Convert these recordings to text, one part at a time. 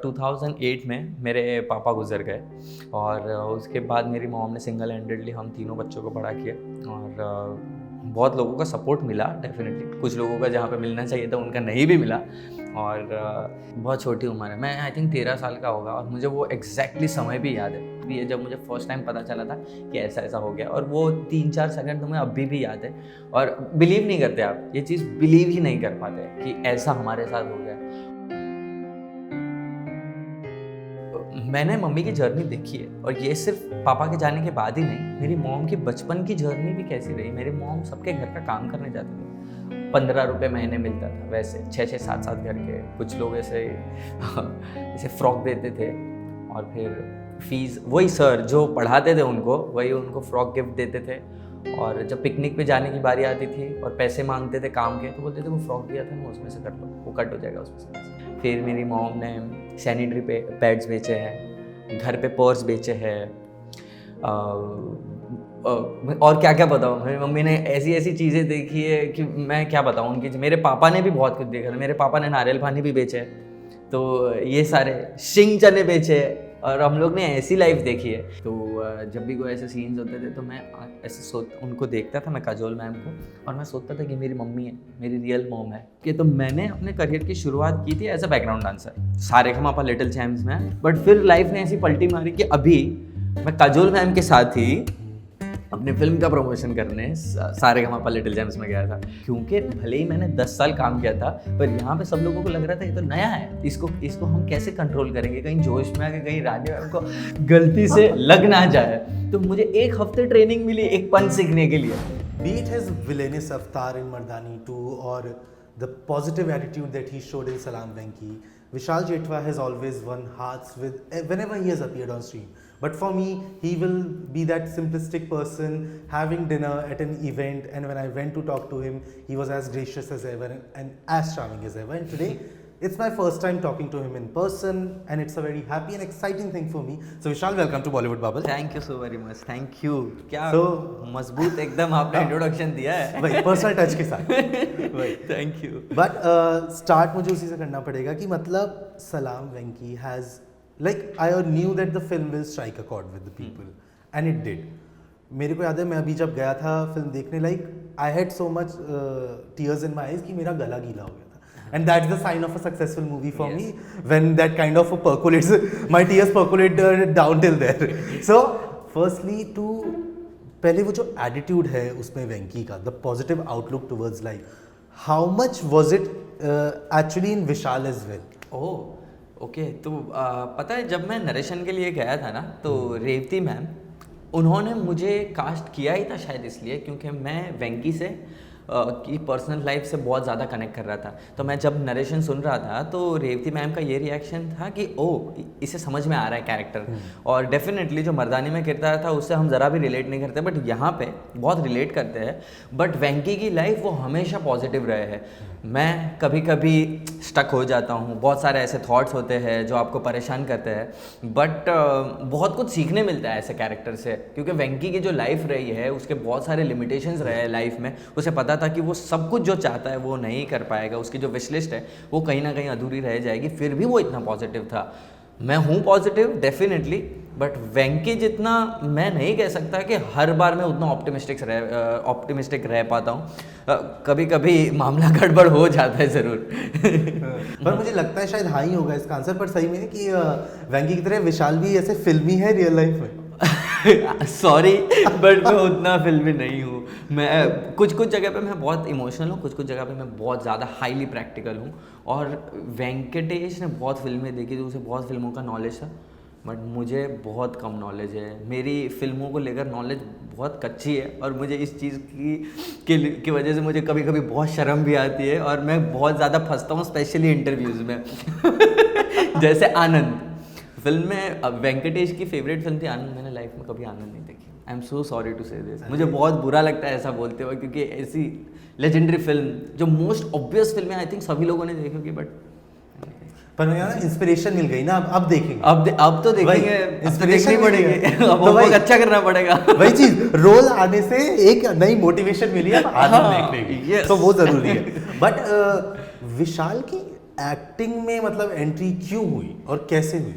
2008 में मेरे पापा गुजर गए और उसके बाद मेरी मॉम ने सिंगल हैंडेडली हम तीनों बच्चों को बड़ा किया और बहुत लोगों का सपोर्ट मिला डेफिनेटली। कुछ लोगों का जहाँ पे मिलना चाहिए था उनका नहीं भी मिला और बहुत छोटी उम्र है। मैं आई थिंक 13 साल का होगा और मुझे वो एग्जैक्टली समय भी याद है। ये जब मुझे फर्स्ट टाइम पता चला था कि ऐसा ऐसा हो गया और वो 3-4 सेकंड तुम्हें अभी भी याद है और बिलीव नहीं करते आप, ये चीज़ बिलीव ही नहीं कर पाते कि ऐसा हमारे साथ हो गया। मैंने मम्मी की जर्नी देखी है और ये सिर्फ पापा के जाने के बाद ही नहीं, मेरी मॉम की बचपन की जर्नी भी कैसी रही। मेरी मॉम सबके घर का काम करने जाती थी, 15 रुपये महीने मिलता था, वैसे 6-6 7-7 घर के कुछ लोग ऐसे फ्रॉक देते थे और फिर फीस वही सर जो पढ़ाते थे वही उनको फ्रॉक गिफ्ट देते थे। और जब पिकनिक पे जाने की बारी आती थी और पैसे मांगते थे काम के तो बोलते थे वो फ्रॉक दिया था ना उसमें से कर लो, वो कट हो जाएगा उसमें से। फिर मेरी मॉम ने सैनिटरी पैड्स बेचे हैं, घर पे पर्स बेचे हैं और क्या क्या बताऊँ। मेरी मम्मी ने ऐसी ऐसी चीज़ें देखी है कि मैं क्या बताऊँ उनकी। मेरे पापा ने भी बहुत कुछ देखा था। मेरे पापा ने नारियल पानी भी बेचे, तो ये सारे शिंग चने बेचे और हम लोग ने ऐसी लाइफ देखी है। तो जब भी कोई ऐसे सीन्स होते थे तो मैं ऐसे उनको देखता था, मैं काजोल मैम को, और मैं सोचता था कि मेरी मम्मी है, मेरी रियल मॉम है। कि तो मैंने अपने करियर की शुरुआत की थी as a background dancer Sa Re Ga Ma Pa Little Champs में, बट फिर लाइफ ने ऐसी पलटी मारी कि अभी मैं काजोल मैम के साथ ही अपनी फिल्म का प्रमोशन करने सारेगामापा लिटिल चैम्प्स में गया था। क्योंकि भले ही मैंने 10 साल काम किया था पर यहाँ पे सब लोगों को लग रहा था ये तो नया है, इसको हम कैसे कंट्रोल करेंगे, कहीं जोश में आके कहीं रानी मैम को गलती से लग ना जाए। तो मुझे 1 हफ्ते ट्रेनिंग मिली एक पंच सीखने के लिए। Be it his villainous avatar in Mardani 2 or the positive attitude that he showed in Salaam Venki, Vishal Jetwa has always won hearts whenever he has appeared on screen. But for me, he will be that simplistic person having dinner at an event, and when I went to talk to him, he was as gracious as ever and as charming as ever. And today, it's my first time talking to him in person, and it's a very happy and exciting thing for me. So Vishal, welcome to Bollywood Bubble. Thank you so very much. Thank you. क्या मजबूत एकदम आपने introduction दिया है। वही personal touch के साथ। वही थैंक यू। बट स्टार्ट मुझे उसी से करना पड़ेगा कि मतलब सलाम वेंकी has like I knew that the film will strike a chord with the people and it did. मेरे को याद है मैं अभी जब गया था फिल्म देखने, like I had so much tears in my eyes कि मेरा गला गीला हो गया था, and that's the sign of a successful movie for me when that kind of percolates, my tears percolate down till there. So firstly to पहले वो जो attitude है उसमें वेंकी का, the positive outlook towards life, how much was it actually in Vishal as well? Oh okay तो पता है जब मैं नरेशन के लिए गया था ना तो रेवती मैम उन्होंने मुझे कास्ट किया ही था शायद इसलिए क्योंकि मैं वेंकी से की पर्सनल लाइफ से बहुत ज़्यादा कनेक्ट कर रहा था। तो मैं जब नरेशन सुन रहा था तो रेवती मैम का ये रिएक्शन था कि ओ इसे समझ में आ रहा है कैरेक्टर, और डेफिनेटली जो मर्दानी में किरदार था उससे हम ज़रा भी रिलेट नहीं करते बट यहाँ पे बहुत रिलेट करते हैं। बट वेंकी की लाइफ वो हमेशा पॉजिटिव रहे है। मैं कभी कभी स्टक हो जाता हूँ, बहुत सारे ऐसे थॉट्स होते हैं जो आपको परेशान करते हैं, बट बहुत कुछ सीखने मिलता है ऐसे कैरेक्टर से, क्योंकि वेंकी की जो लाइफ रही है उसके बहुत सारे लिमिटेशंस रहे हैं लाइफ में। उसे पता था कि वो सब कुछ जो चाहता है वो नहीं कर पाएगा, उसकी जो विश लिस्ट है वो कहीं ना कहीं अधूरी रह जाएगी, फिर भी वो इतना पॉजिटिव था। मैं हूँ पॉजिटिव डेफिनेटली, बट वेंकी जितना मैं नहीं कह सकता कि हर बार मैं उतना ऑप्टिमिस्टिक रह पाता हूँ। कभी कभी मामला गड़बड़ हो जाता है ज़रूर। पर मुझे लगता है शायद हाँ ही होगा इसका आंसर, पर सही में कि वेंकी की तरह विशाल भी ऐसे फिल्मी है रियल लाइफ में। सॉरी बट मैं उतना फिल्मी नहीं हूँ। मैं कुछ जगह पे मैं बहुत इमोशनल हूँ, कुछ जगह पे मैं बहुत ज़्यादा हाईली प्रैक्टिकल हूँ। और वेंकटेश ने बहुत फिल्में देखी तो उसे बहुत फिल्मों का नॉलेज था, बट मुझे बहुत कम नॉलेज है। मेरी फिल्मों को लेकर नॉलेज बहुत कच्ची है और मुझे इस चीज़ की वजह से मुझे कभी कभी बहुत शर्म भी आती है और मैं बहुत ज़्यादा फंसता हूँ, स्पेशली इंटरव्यूज़ में। जैसे आनंद फिल्म में, अब वेंकटेश की फेवरेट फिल्म थी आनंद, मैंने लाइफ में कभी आनंद नहीं देखी। I am so sorry to say this, मुझे बहुत बुरा लगता है ऐसा बोलते हुए, क्योंकि ऐसी लेजेंडरी फिल्म जो मोस्ट ऑब्वियस फिल्म है आई थिंक सभी लोगों ने देखी होगी, बट पर यार इंस्पिरेशन मिल गई ना, अब देखेंगे, अब तो देखेंगे, इंस्पिरेशन पड़ेगी, अब तो भाई अच्छा करना पड़ेगा। वही चीज रोल आने से एक नई मोटिवेशन मिली है देखने की, तो वो जरूरी है। बट विशाल की एक्टिंग में मतलब एंट्री क्यों हुई और कैसे हुई?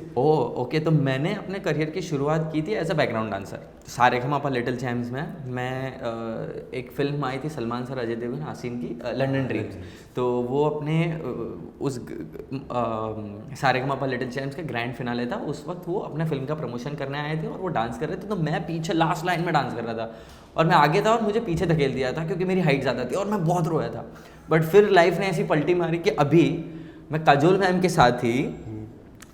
ओके, तो मैंने अपने करियर की शुरुआत की थी as a background dancer. Sa Re Ga Ma Pa Little Champs में मैं एक फिल्म आई थी सलमान सर अजय देवगन आसिन की, लंदन ड्रीम्स। तो वो अपने उस सारेगामापा लिटिल चैम्प्स के ग्रैंड फिनाले था, उस वक्त वो अपने फिल्म का प्रमोशन करने आए थे और वो डांस कर रहे थे। तो मैं पीछे लास्ट लाइन में डांस कर रहा था और मैं आगे था और मुझे पीछे धकेल दिया था क्योंकि मेरी हाइट ज़्यादा थी और मैं बहुत रोया था। बट फिर लाइफ ने ऐसी पलटी मारी कि अभी मैं काजोल मैम के साथ ही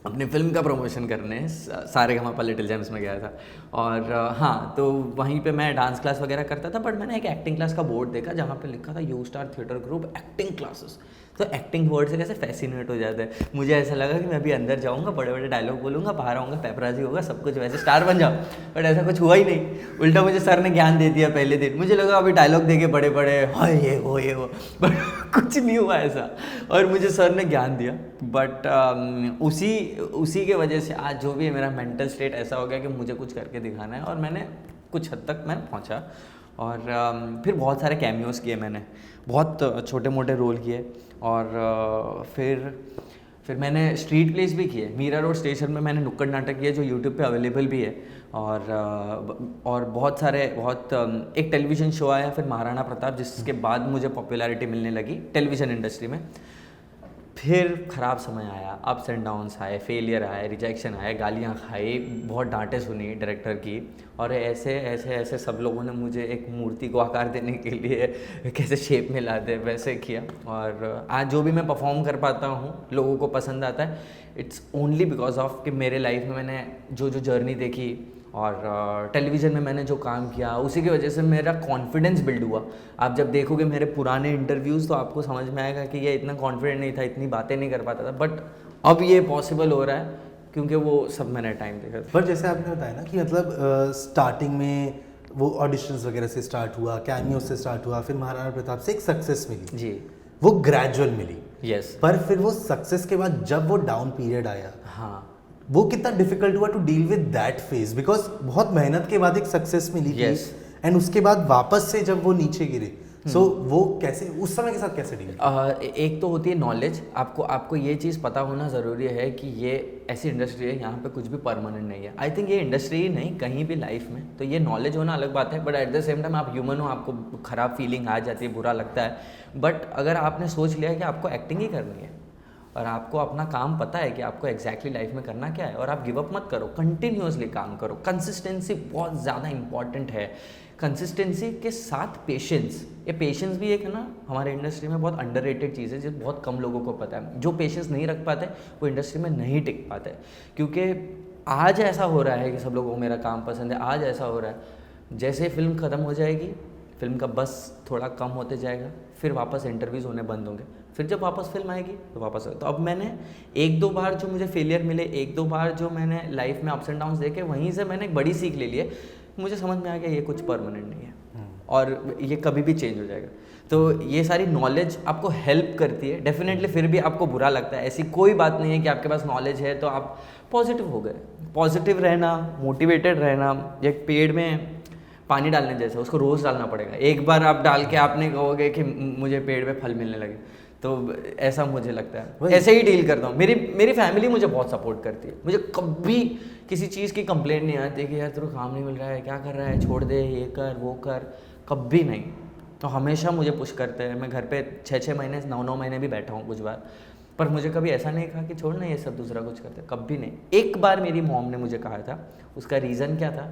अपनी फिल्म का प्रमोशन करने सारेगामापा लिटिल चैम्प्स में गया था। और हाँ, तो वहीं पे मैं डांस क्लास वगैरह करता था, बट मैंने एक एक्टिंग क्लास का बोर्ड देखा जहाँ पे लिखा था you star theatre group acting classes. तो एक्टिंग वर्ड से कैसे फैसिनेट हो जाता है, मुझे ऐसा लगा कि मैं अभी अंदर जाऊँगा, बड़े बड़े डायलॉग बोलूँगा, बाहर आऊँगा, पेपराजी होगा, सब कुछ वैसे स्टार बन जाओ। बट ऐसा कुछ हुआ ही नहीं, उल्टा मुझे सर ने ज्ञान दे दिया पहले दिन। मुझे लगा अभी डायलॉग देके बड़े बड़े हाँ ये हो, बट कुछ नहीं हुआ ऐसा, और मुझे सर ने ज्ञान दिया। बट उसी के वजह से आज जो भी है मेरा मेंटल स्टेट ऐसा हो गया कि मुझे कुछ करके दिखाना है, और मैंने कुछ हद तक मैं पहुंचा। और फिर बहुत सारे कैमियोज़ किए मैंने, बहुत छोटे मोटे रोल किए। और फिर मैंने स्ट्रीट प्लेस भी किए। मीरा रोड स्टेशन में मैंने नुक्कड़ नाटक किए जो यूट्यूब पे अवेलेबल भी है। और बहुत सारे एक टेलीविज़न शो आया फिर महाराणा प्रताप, जिसके बाद मुझे पॉपुलैरिटी मिलने लगी टेलीविज़न इंडस्ट्री में। फिर ख़राब समय आया, अप्स एंड डाउन्स आए, फेलियर आए, रिजेक्शन आए, गालियाँ खाई, बहुत डांटे सुनी डायरेक्टर की। और ऐसे सब लोगों ने मुझे एक मूर्ति को आकार देने के लिए कैसे शेप में ला दे वैसे किया। और आज जो भी मैं परफॉर्म कर पाता हूँ लोगों को पसंद आता है, इट्स ओनली बिकॉज ऑफ कि मेरे लाइफ में मैंने जो जर्नी देखी और टेलीविज़न में मैंने जो काम किया, उसी की वजह से मेरा कॉन्फिडेंस बिल्ड हुआ। आप जब देखोगे मेरे पुराने इंटरव्यूज़ तो आपको समझ में आएगा कि ये इतना कॉन्फिडेंट नहीं था, इतनी बातें नहीं कर पाता था, बट अब ये पॉसिबल हो रहा है क्योंकि वो सब मैंने टाइम देखा था। पर जैसे आपने बताया ना कि मतलब स्टार्टिंग में वो ऑडिशंस वगैरह से स्टार्ट हुआ, कैमियो से स्टार्ट हुआ, फिर महाराणा प्रताप से एक सक्सेस मिली जी, वो ग्रेजुअल मिली। यस। पर फिर वो सक्सेस के बाद जब वो डाउन पीरियड आया, हाँ, वो कितना डिफिकल्ट हुआ to deal with that phase, because बहुत मेहनत के बाद एक सक्सेस मिली थी Yes. एंड उसके बाद वापस से जब वो नीचे गिरे, सो वो कैसे उस समय के साथ कैसे डील? एक तो होती है नॉलेज। आपको ये चीज़ पता होना ज़रूरी है कि ये ऐसी इंडस्ट्री है, यहाँ पे कुछ भी परमानेंट नहीं है। आई थिंक ये इंडस्ट्री ही नहीं, कहीं भी लाइफ में तो ये नॉलेज होना अलग बात है, but at the same time आप ह्यूमन हो, आपको ख़राब फीलिंग आ जाती है, बुरा लगता है। बट अगर आपने सोच लिया कि आपको एक्टिंग ही करनी है और आपको अपना काम पता है कि आपको एग्जैक्टली लाइफ में करना क्या है, और आप गिव अप मत करो, कंटिन्यूअसली काम करो। कंसिस्टेंसी बहुत ज़्यादा इंपॉर्टेंट है। कंसिस्टेंसी के साथ पेशेंस, ये पेशेंस भी एक है ना हमारे इंडस्ट्री में बहुत अंडररेटेड चीज़ है, जो बहुत कम लोगों को पता है। जो पेशेंस नहीं रख पाते वो इंडस्ट्री में नहीं टिक पाते, क्योंकि आज ऐसा हो रहा है कि सब लोगों को मेरा काम पसंद है। आज ऐसा हो रहा है जैसे फिल्म ख़त्म हो जाएगी, फिल्म का बस थोड़ा कम होते जाएगा, फिर वापस इंटरव्यूज़ होने बंद होंगे, फिर जब वापस फिल्म आएगी तो वापस। तो अब मैंने एक दो बार जो मुझे फेलियर मिले, एक दो बार जो मैंने लाइफ में अप्स एंड डाउन्स देखे, वहीं से मैंने एक बड़ी सीख ले ली है। मुझे समझ में आ गया ये कुछ परमानेंट नहीं है और ये कभी भी चेंज हो जाएगा। तो ये सारी नॉलेज आपको हेल्प करती है डेफिनेटली। फिर भी आपको बुरा लगता है, ऐसी कोई बात नहीं है कि आपके पास नॉलेज है तो आप पॉजिटिव हो गए। पॉजिटिव रहना, मोटिवेटेड रहना, एक पेड़ में पानी डालने जैसा, उसको रोज़ डालना पड़ेगा। एक बार आप डाल के आपने कहोगे कि मुझे पेड़ पे फल मिलने लगे, तो ऐसा मुझे लगता है। ऐसे ही डील करता हूँ। मेरी फैमिली मुझे बहुत सपोर्ट करती है। मुझे कभी किसी चीज़ की कंप्लेंट नहीं आती कि यार तेरे को काम नहीं मिल रहा है, क्या कर रहा है, छोड़ दे, ये कर वो कर, कभी नहीं। तो हमेशा मुझे पुश करते हैं। मैं घर पे 6-6 महीने 9-9 महीने भी बैठा हूँ कुछ बार, पर मुझे कभी ऐसा नहीं कहा कि छोड़ ना ये सब, दूसरा कुछ करते, कभी नहीं। एक बार मेरी मॉम ने मुझे कहा था, उसका रीज़न क्या था,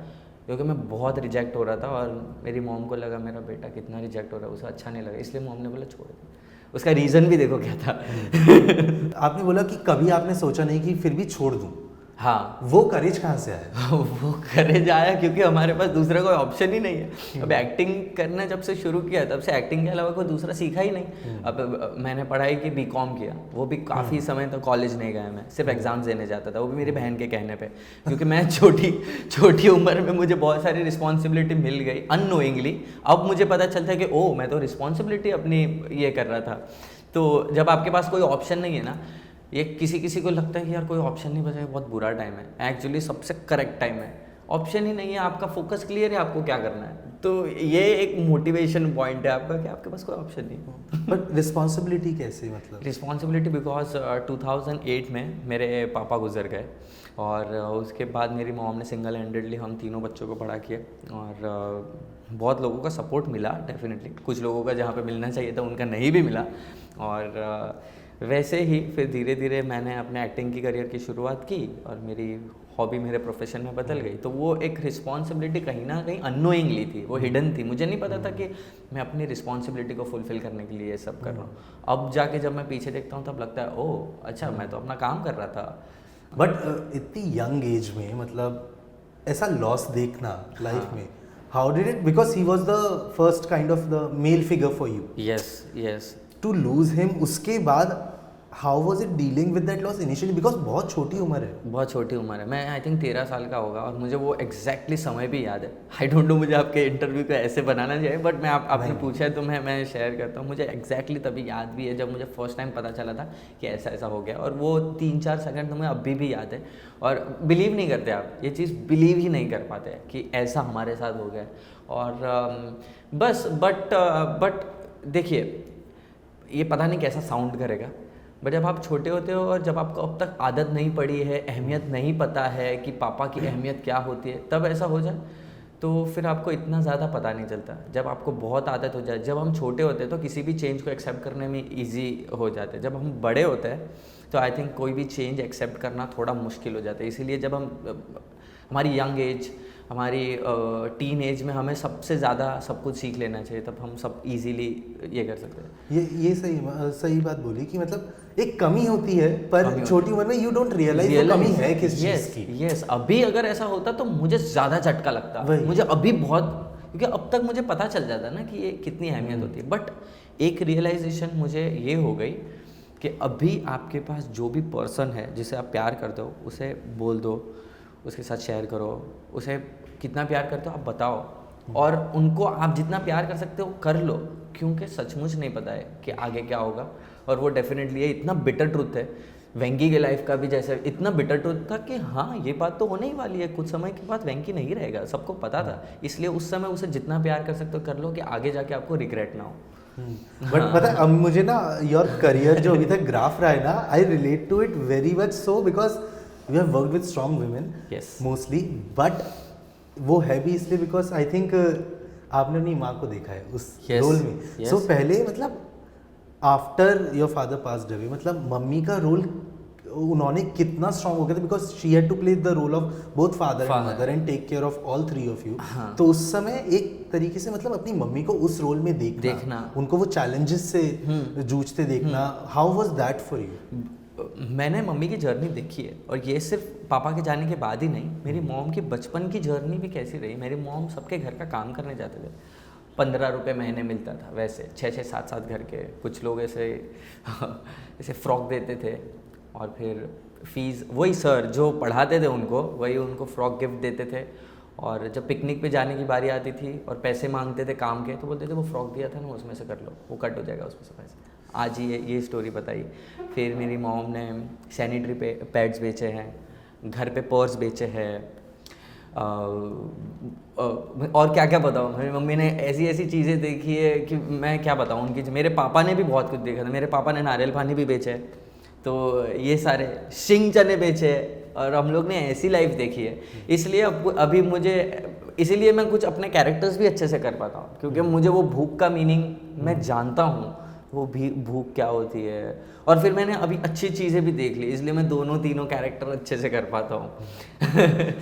क्योंकि मैं बहुत रिजेक्ट हो रहा था और मेरी मॉम को लगा मेरा बेटा कितना रिजेक्ट हो रहा है, उसे अच्छा नहीं लगा, इसलिए मॉम ने बोला छोड़ दे। उसका रीज़न भी देखो क्या था। आपने बोला कि कभी आपने सोचा नहीं कि फिर भी छोड़ दूं। हाँ, वो करेज कहाँ से आया? वो करेज आया क्योंकि हमारे पास दूसरा कोई ऑप्शन ही नहीं है। अब एक्टिंग करना जब से शुरू किया तब से एक्टिंग के अलावा कोई दूसरा सीखा ही नहीं। अब मैंने पढ़ाई की, बीकॉम किया, वो भी काफ़ी समय तक कॉलेज नहीं गया, मैं सिर्फ एग्जाम्स देने जाता था, वो भी मेरी बहन के कहने पे, क्योंकि मैं छोटी उम्र में मुझे बहुत सारी रिस्पॉन्सिबिलिटी मिल गई अननोइंगली। अब मुझे पता चलता है कि ओ मैं तो रिस्पॉन्सिबिलिटी अपनी ये कर रहा था। तो जब आपके पास कोई ऑप्शन नहीं है ना, ये किसी को लगता है कि यार कोई ऑप्शन नहीं बचा, बहुत बुरा टाइम है। एक्चुअली सबसे करेक्ट टाइम है। ऑप्शन ही नहीं है, आपका फोकस क्लियर है आपको क्या करना है, तो ये एक मोटिवेशन पॉइंट है आपका कि आपके पास कोई ऑप्शन नहीं। बट रिस्पॉन्सिबिलिटी कैसे मतलब? रिस्पॉन्सिबिलिटी बिकॉज 2008 में मेरे पापा गुजर गए और उसके बाद मेरी मॉम ने सिंगल हैंडेडली हम तीनों बच्चों को बड़ा किया और बहुत लोगों का सपोर्ट मिला डेफिनेटली, कुछ लोगों का जहाँ पे मिलना चाहिए था उनका नहीं भी मिला। और वैसे ही फिर धीरे धीरे मैंने अपने एक्टिंग की करियर की शुरुआत की और मेरी हॉबी मेरे प्रोफेशन में बदल गई। तो वो एक रिस्पॉन्सिबिलिटी कहीं ना कहीं अननोइंगली थी, वो हिडन थी, मुझे नहीं पता था कि मैं अपनी रिस्पॉन्सिबिलिटी को फुलफिल करने के लिए ये सब कर रहा हूँ। अब जाके जब मैं पीछे देखता हूँ तब लगता है ओह अच्छा मैं तो अपना काम कर रहा था। बट इतनी यंग एज में मतलब ऐसा लॉस देखना लाइफ में, how did it, because he was the first kind of the male figure for you, yes yes, to lose him, उसके बाद how was it dealing with that loss initially, because बहुत छोटी उम्र है। बहुत छोटी उम्र है, मैं आई थिंक 13 साल का होगा और मुझे वो एग्जैक्टली समय भी याद है। आई डोंट नो मुझे आपके इंटरव्यू को ऐसे बनाना चाहिए बट मैं आपने पूछा है तो मैं शेयर करता हूँ। मुझे एग्जैक्टली तभी याद भी है जब मुझे फर्स्ट टाइम पता चला था कि ऐसा ऐसा हो गया, और वो 3-4 सेकंड तो मुझे अभी भी याद है। और बिलीव नहीं करते आप, ये चीज़ बिलीव ही नहीं कर पाते कि ऐसा हमारे साथ हो गया। और बस बट देखिए ये पता नहीं कैसा साउंड करेगा बट जब आप छोटे होते हो और जब आपको अब तक आदत नहीं पड़ी है, अहमियत नहीं पता है कि पापा की अहमियत क्या होती है, तब ऐसा हो जाए तो फिर आपको इतना ज़्यादा पता नहीं चलता। जब आपको बहुत आदत हो जाए, जब हम छोटे होते हैं तो किसी भी चेंज को एक्सेप्ट करने में ईजी हो जाते हैं, जब हम बड़े होते हैं तो आई थिंक कोई भी चेंज एक्सेप्ट करना थोड़ा मुश्किल हो जाता है। इसीलिए जब हम हमारी यंग एज, हमारी टीन एज में हमें सबसे ज़्यादा सब कुछ सीख लेना चाहिए, तब हम सब इजीली ये कर सकते हैं। ये सही बात बोली कि मतलब एक कमी होती है पर छोटी उम्र में यू डोंट रियलाइज वो कमी है किस चीज़ की। यस, अभी अगर ऐसा होता तो मुझे ज़्यादा झटका लगता, मुझे अभी बहुत, क्योंकि अब तक मुझे पता चल जाता ना कि ये कितनी अहमियत होती है। बट एक रियलाइजेशन मुझे ये हो गई कि अभी आपके पास जो भी पर्सन है जिसे आप प्यार करते हो उसे बोल दो, उसके साथ शेयर करो, उसे कितना प्यार करते हो आप बताओ, और उनको आप जितना प्यार कर सकते हो कर लो, क्योंकि सचमुच नहीं पता है कि आगे क्या होगा। और वो डेफिनेटली ये इतना बिटर ट्रुथ है, वेंकी के लाइफ का भी जैसे इतना बिटर ट्रुथ था कि हाँ ये बात तो होने ही वाली है, कुछ समय के बाद वेंकी नहीं रहेगा, सबको पता था। इसलिए उस समय उसे जितना प्यार कर सकते हो कर लो कि आगे जाके आपको रिग्रेट ना हो। बट पता है अब मुझे ना योर करियर जो अभी तक ग्राफ रहा है ना, I relate to it very much so because we have worked with strong women mostly, but वो है भी इसलिए बिकॉज आई थिंक आपने अपनी माँ को देखा है उस रोल में। सो पहले मतलब after your father passed away मतलब मम्मी का रोल उन्होंने कितना स्ट्रॉन्ग हो गया था, because she had to play the role of both father and mother and take care of all three of you. तो उस समय एक तरीके से मतलब अपनी मम्मी को उस रोल में देखना, उनको वो चैलेंजेस से जूझते देखना, how was that for you? मैंने मम्मी की जर्नी देखी है, और ये सिर्फ पापा के जाने के बाद ही नहीं, मेरी मॉम की बचपन की जर्नी भी कैसी रही। मेरी मॉम सबके घर का काम करने जाते थे, 15 रुपये महीने मिलता था, वैसे 6-6, 7-7 घर के कुछ लोग ऐसे फ्रॉक देते थे, और फिर फीस वही सर जो पढ़ाते थे उनको वही उनको फ्रॉक गिफ्ट देते थे। और जब पिकनिक पे जाने की बारी आती थी और पैसे मांगते थे काम के, तो बोलते थे वो फ्रॉक दिया था ना उसमें से कर लो, वो कट हो जाएगा उसमें से पैसे। आज ही ये स्टोरी बताई। फिर मेरी मॉम ने सैनिटरी पैड्स बेचे हैं, घर पे पर्स बेचे हैं, और क्या क्या बताऊँ। मेरी मम्मी ने ऐसी ऐसी चीज़ें देखी है कि मैं क्या बताऊँ उनकी। मेरे पापा ने भी बहुत कुछ देखा था, मेरे पापा ने नारियल पानी भी बेचे है, तो ये सारे शिंग चने बेचे हैं, और हम लोग ने ऐसी लाइफ देखी है। इसलिए अभी मुझे, इसीलिए मैं कुछ अपने कैरेक्टर्स भी अच्छे से कर पाता हूँ, क्योंकि मुझे वो भूख का मीनिंग मैं जानता हूँ, वो भी भूख क्या होती है। और फिर मैंने अभी अच्छी चीज़ें भी देख ली, इसलिए मैं तीनों कैरेक्टर अच्छे से कर पाता हूँ।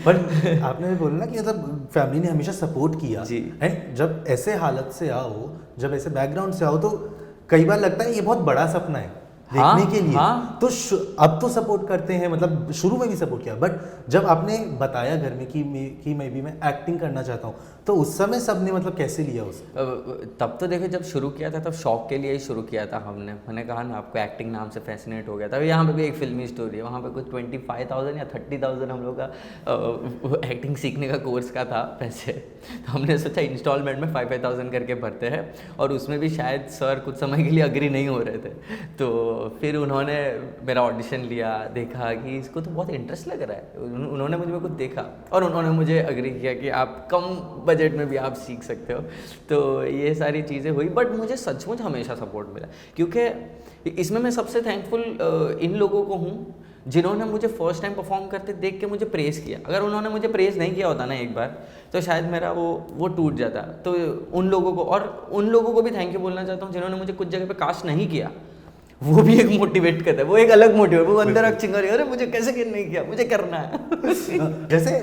बट आपने बोला ना कि मतलब फैमिली ने हमेशा सपोर्ट किया जी, एंड जब ऐसे हालत से आओ, जब ऐसे बैकग्राउंड से आओ, तो कई बार लगता है ये बहुत बड़ा सपना है देखने के लिए। तो अब तो सपोर्ट करते हैं, मतलब शुरू में भी सपोर्ट किया, बट जब आपने बताया घर में कि मैं भी एक्टिंग करना चाहता हूँ, तो उस समय सबने मतलब कैसे लिया उसे? तब तो देखो जब शुरू किया था तब शौक के लिए ही शुरू किया था हमने। मैंने कहा ना आपको एक्टिंग नाम से फैसिनेट हो गया था। यहाँ पे भी एक फिल्मी स्टोरी है, वहाँ पे कुछ 25,000 या 30,000 हम लोग का एक्टिंग सीखने का कोर्स का था पैसे। तो हमने सोचा इंस्टॉलमेंट में 5,000 करके भरते हैं, और उसमें भी शायद सर कुछ समय के लिए अग्री नहीं हो रहे थे। तो फिर उन्होंने मेरा ऑडिशन लिया, देखा कि इसको तो बहुत इंटरेस्ट लग रहा है, उन्होंने मुझे कुछ देखा और उन्होंने मुझे अग्री किया कि आप कम बजट में भी आप सीख सकते हो। तो ये सारी चीज़ें हुई, बट मुझे सचमुच हमेशा सपोर्ट मिला, क्योंकि इसमें मैं सबसे थैंकफुल इन लोगों को हूँ जिन्होंने मुझे फर्स्ट टाइम परफॉर्म करते देख के मुझे प्रेज़ किया। अगर उन्होंने मुझे प्रेज़ नहीं किया होता ना एक बार, तो शायद मेरा वो टूट जाता। तो उन लोगों को, और उन लोगों को भी थैंक यू बोलना चाहता हूँ जिन्होंने मुझे कुछ जगह पे कास्ट नहीं किया। वो भी एक मोटिवेट करता है, वो एक अलग मोटिवेट, वो अंदर एक चिंगारी, अरे मुझे कैसे नहीं किया, मुझे करना है। जैसे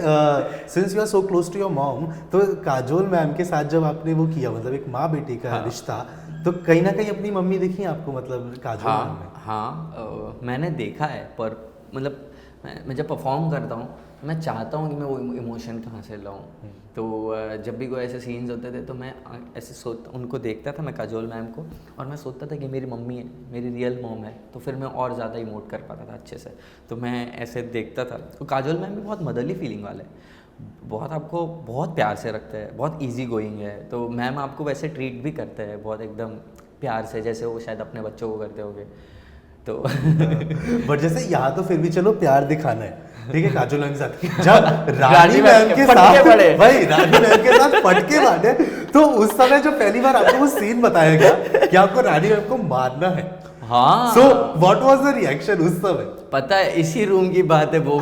since you are so close to your mom, तो काजोल मैम के साथ जब आपने वो किया, मतलब एक माँ बेटी का रिश्ता, तो कहीं ना कहीं अपनी मम्मी दिखी आपको, मतलब काजोल मैम में? हाँ, मैंने देखा है, पर मतलब मैं जब परफॉर्म करता हूँ मैं चाहता हूँ कि मैं वो इमोशन कहाँ से लाऊँ। तो जब भी कोई ऐसे सीन्स होते थे तो मैं ऐसे उनको देखता था, मैं काजोल मैम को, और मैं सोचता था कि मेरी मम्मी है, मेरी रियल मॉम है, तो फिर मैं और ज़्यादा इमोट कर पाता था अच्छे से। तो मैं ऐसे देखता था। तो काजोल मैम भी बहुत मदरली फीलिंग वाले हैं, बहुत आपको बहुत प्यार से रखते हैं, बहुत ईजी गोइंग है। तो मैम आपको वैसे ट्रीट भी करते हैं बहुत एकदम प्यार से, जैसे वो शायद अपने बच्चों को करते होंगे। तो बट जैसे यहाँ तो फिर भी चलो प्यार दिखाना है, ठीक है, काजोल मैम के साथ जब रानी मैम के साथ भाई रानी मैम के साथ पटके मारे, तो उस समय जो पहली बार आपको वो सीन बताया गया कि आपको रानी मैम को मारना है, हाँ, so what was the reaction उस समय? पता है, इसी रूम की बात है, वो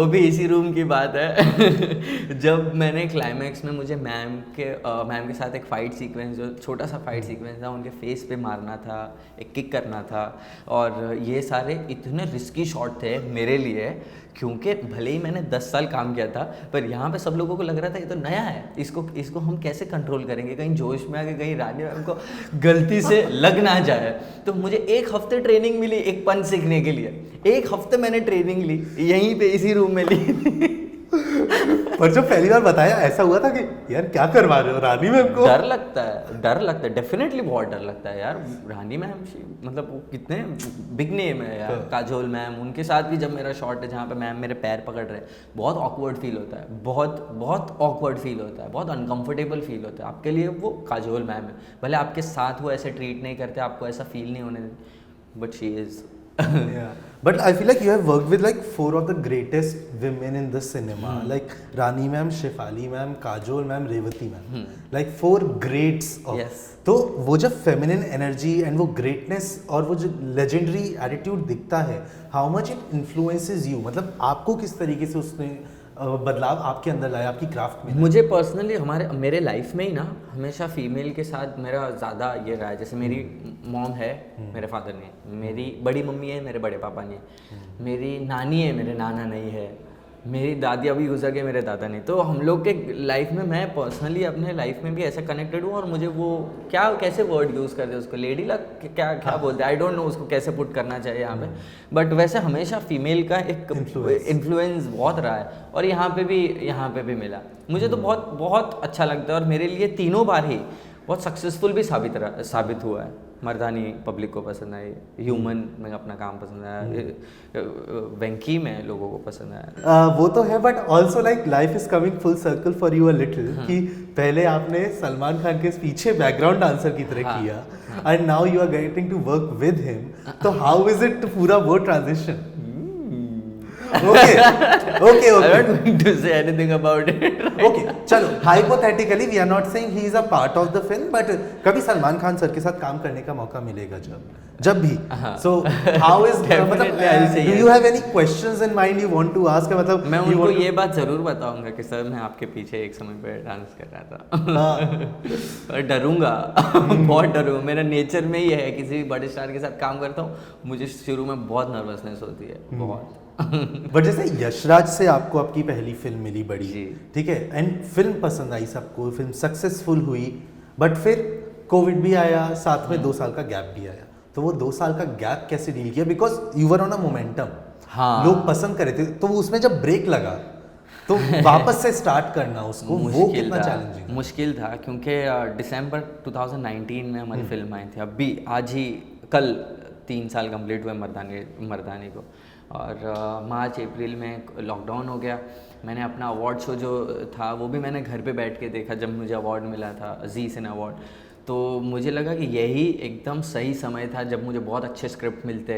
भी इसी रूम की बात है। जब मैंने क्लाइमैक्स में मुझे मैम के साथ एक फ़ाइट सीक्वेंस, जो छोटा सा फाइट सीक्वेंस था, उनके फेस पे मारना था, एक किक करना था, और ये सारे इतने रिस्की शॉट थे मेरे लिए, क्योंकि भले ही मैंने 10 साल काम किया था, पर यहाँ पे सब लोगों को लग रहा था ये तो नया है, इसको हम कैसे कंट्रोल करेंगे, कहीं जोश में आके कहीं रानी मैम को गलती से लग ना जाए। तो मुझे 1 हफ्ते ट्रेनिंग मिली एक पंच सीखने के लिए, 1 हफ्ते मैंने ट्रेनिंग ली यहीं पे इसी रूम में ली। पर जब पहली बार बताया ऐसा हुआ था कि यार क्या करवा रहे हो रानी मैम को? डर लगता है, डेफिनेटली बहुत डर लगता है यार। रानी मैम मतलब वो कितने बिग नेम है यार, काजोल मैम, उनके साथ भी जब मेरा शॉट है जहाँ पे मैम मेरे पैर पकड़ रहे हैं, बहुत ऑकवर्ड फील होता है, बहुत ऑकवर्ड फील होता है, बहुत अनकंफर्टेबल फील होता है आपके लिए। वो काजोल मैम है, भले आपके साथ वो ऐसे ट्रीट नहीं करते, आपको ऐसा फील नहीं होने देते, but she is Yeah, but I feel like you have worked with like 4 of the greatest women in the cinema, like Rani ma'am, Shefali ma'am, Kajol ma'am, Revati ma'am, like 4 greats of. Yes. तो वो जब feminine energy and वो greatness और वो जो legendary attitude दिखता है, how much it influences you, मतलब आपको किस तरीके से उसने बदलाव आपके अंदर लाया, आपकी क्राफ्ट में? मुझे पर्सनली मेरे लाइफ में ही ना हमेशा फीमेल के साथ मेरा ज़्यादा ये रहा है। जैसे मेरी मॉम है, मेरे फादर ने, मेरी बड़ी मम्मी है, मेरे बड़े पापा ने, मेरी नानी है, मेरे नाना नहीं है, मेरी दादी अभी गुजर गए, मेरे दादा नहीं। तो हम लोग के लाइफ में, मैं पर्सनली अपने लाइफ में भी ऐसा कनेक्टेड हूँ, और मुझे वो कैसे वर्ड यूज़ करते हैं उसको, लेडी लक क्या बोलते हैं, आई डोंट नो उसको कैसे पुट करना चाहिए यहाँ पे, बट वैसे हमेशा फीमेल का एक इन्फ्लुएंस बहुत रहा है, और यहाँ पे भी मिला। मुझे तो बहुत अच्छा लगता है, और मेरे लिए तीनों बार ही बहुत सक्सेसफुल भी साबित हुआ है। मर्दानी पब्लिक को पसंद आई, ह्यूमन में अपना काम पसंद आया, वेंकी में लोगों को पसंद आया। वो तो है, but also like life is coming full circle for you a little, कि पहले आपने सलमान खान के पीछे बैकग्राउंड डांसर की तरह किया, and now you are getting to work with him, तो हाउ इज इट पूरा वो transition? Okay. I don't want to say anything about it. Okay, चलो, hypothetically we are not saying he is a part of the film, but कभी Salman Khan sir के साथ काम करने का मौका मिलेगा जब भी, so how is मतलब do you have any questions in mind you want to ask? मतलब मैं उनको ये बात जरूर बताऊंगा कि सर मैं आपके पीछे एक समय पे डांस कर रहा था। और डरूंगा, बहुत डरूंगा, मेरा नेचर में ही है, किसी भी बड़े स्टार के साथ काम करता हूँ मुझे शुरू में बहुत नर्वसनेस होती है, बहुत। बट जैसे यशराज से आपको आपकी पहली फिल्म मिली बड़ी, ठीक है, एंड फिल्म पसंद आई सबको, फिल्म सक्सेसफुल हुई, बट फिर कोविड भी आया, साथ में 2 साल का गैप भी आया, तो वो 2 साल का गैप कैसे डील किया? Because you were on a momentum, लोग पसंद कर रहे थे, तो उसमें जब ब्रेक लगा तो वापस से स्टार्ट करना उसको, वो कितना चैलेंजिंग? मुश्किल था, क्योंकि दिसंबर 2019 में हमारी फिल्म आई थी, अभी आज ही कल 3 साल कंप्लीट हुए मर्दानी को, और मार्च अप्रैल में लॉकडाउन हो गया। मैंने अपना अवार्ड शो जो था वो भी मैंने घर पे बैठ के देखा, जब मुझे अवार्ड मिला था, जी सिने अवार्ड, तो मुझे लगा कि यही एकदम सही समय था जब मुझे बहुत अच्छे स्क्रिप्ट मिलते,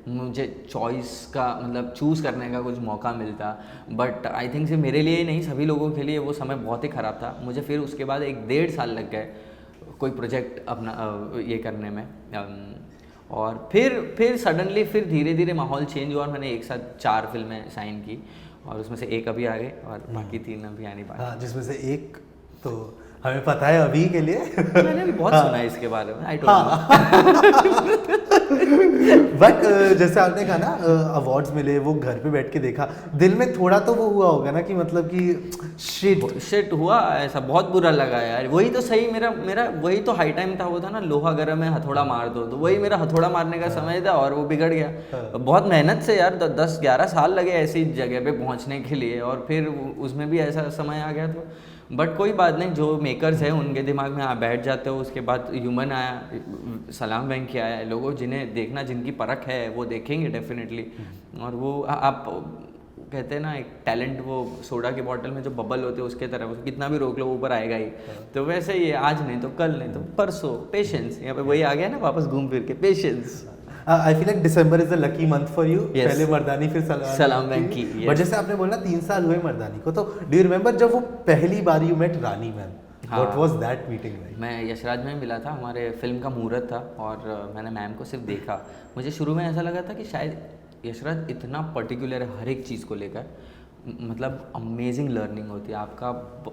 मुझे चॉइस का मतलब चूज़ करने का कुछ मौका मिलता। बट आई थिंक सिर्फ मेरे लिए ही नहीं, सभी लोगों के लिए वो समय बहुत ही ख़राब था। मुझे फिर उसके बाद 1-1.5 साल लग गए कोई प्रोजेक्ट अपना ये करने में। और फिर सडनली फिर धीरे धीरे माहौल चेंज हुआ और मैंने एक साथ 4 फिल्में साइन की और उसमें से एक अभी आ गई और बाकी 3 अभी आने पाए। हाँ, जिसमें से एक तो हमें पता है अभी के लिए। मैंने भी बहुत सुना है इसके बारे में, आई डोंट बट जैसे आपने कहा ना अवार्ड्स मिले, वो घर पे बैठ के देखा, दिल में थोड़ा तो वो हुआ होगा ना कि मतलब कि शिट हुआ, ऐसा बहुत बुरा लगा यार। वही तो सही मेरा वही तो हाई टाइम था, वो था ना लोहा गर्म है हथौड़ा मार दो, तो वही मेरा हथौड़ा मारने का समय था और वो बिगड़ गया। बहुत मेहनत से यार 10-11 साल लगे ऐसी जगह पे पहुंचने के लिए और फिर उसमें भी ऐसा समय आ गया। तो बट कोई बात नहीं, जो मेकर्स है उनके दिमाग में आप बैठ जाते हो। उसके बाद ह्यूमन आया, सलाम वेंकी आया, लोगों जिन्हें देखना, जिनकी परख है वो देखेंगे डेफिनेटली। और वो आप कहते हैं ना एक टैलेंट, वो सोडा की बोतल में जो बबल होते हैं उसके तरह, उसको कितना भी रोक लो ऊपर आएगा ही। तो वैसे ही आज नहीं तो कल, नहीं तो परसों, पेशेंस। यहाँ पे वही आ गया ना वापस घूम फिर के, patience. I feel like December is the lucky month for you. Yes. पहले मर्दानी फिर सलाम वेंकी। बट जैसे आपने बोला 3 साल हुए मर्दानी को, तो डू यू रिमेंबर जब वो पहली बार you met Rani ma'am, what was that meeting like? मैं यशराज में मिला था, हमारे फिल्म का मुहूर्त था और मैंने मैम को सिर्फ देखा। मुझे शुरू में ऐसा लगा था कि शायद यशराज इतना पर्टिकुलर है हर एक चीज़ को लेकर, मतलब अमेजिंग लर्निंग होती है आपका,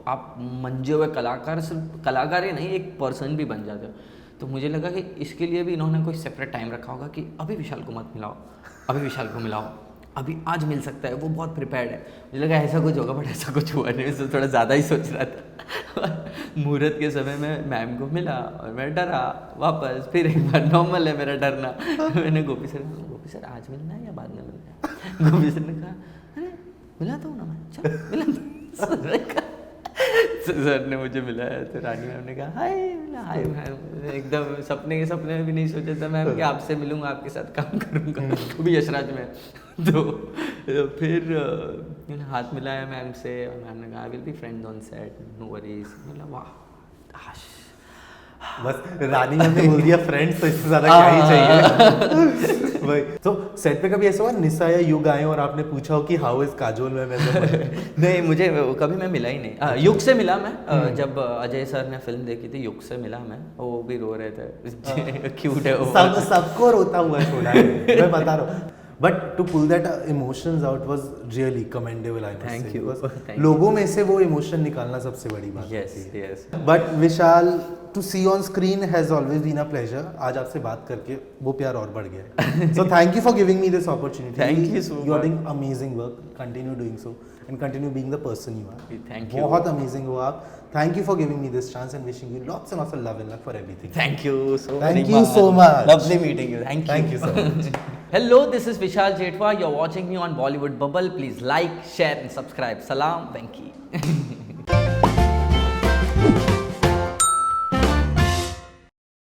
आप मंजे हुए कलाकार, सिर्फ कलाकार ही नहीं एक पर्सन भी बन जाते हो। तो मुझे लगा कि इसके लिए भी इन्होंने कोई सेपरेट टाइम रखा होगा कि अभी विशाल को मत मिलाओ, अभी विशाल को मिलाओ, अभी आज मिल सकता है, वो बहुत प्रिपेयर्ड है। मुझे लगा ऐसा कुछ होगा, बट ऐसा कुछ हुआ नहीं। मैं थोड़ा ज़्यादा ही सोच रहा था। मुहूर्त के समय में मैम को मिला और मैं डरा वापस, फिर एक बार नॉर्मल है मेरा डरना। मैंने गोपी सर आज मिलना है या बाद में मिलना है? गोपी सर ने कहा अरे मिला तो ना मैं, चल मिला। सर ने मुझे मिलाया तो रानी मैम ने कहा हाय मैम, एकदम सपने में भी नहीं सोचा था मैम कि आपसे मिलूंगा, आपके साथ काम करूंगा, वो भी यशराज में। तो फिर मैंने हाथ मिलाया मैम से और मैम ने कहा I will be friends on set, no worries. मतलब वाह, बस रानी मैम ने बोल दिया फ्रेंड्स, तो इससे ज्यादा क्या ही चाहिए। वही तो सेट पे कभी ऐसा हुआ निशा या युग आए और आपने पूछा हो कि हाउ इज काजोल मैम? नहीं, मुझे कभी मैं मिला ही नहीं। युग से मिला मैं, जब अजय सर ने फिल्म देखी थी युग से मिला मैं, वो भी रो रहे थे, क्यूट है वो। सबको रोता हुआ छोड़ा है, मैं बता रहा हूँ। But to pull that emotions out was really commendable, I must say, because लोगों में से वो इमोशन निकालना सबसे बड़ी बात है। Yes. But Vishal, to see on screen has always been a pleasure. आज आपसे बात करके वो प्यार और बढ़ गया है। So thank you for giving me this opportunity. Thank you so much. You are doing amazing work, continue doing so and continue being the person you are. Thank you, बहुत अमेजिंग हो आप। Thank you for giving me this chance and wishing you lots and lots of love and luck for everything. Thank you so much. Thank you so much. Lovely meeting you. Thank you so much. Hello, this is Vishal Jetwa. You're watching me on Bollywood Bubble. Please like, share and subscribe. Salam, Venki.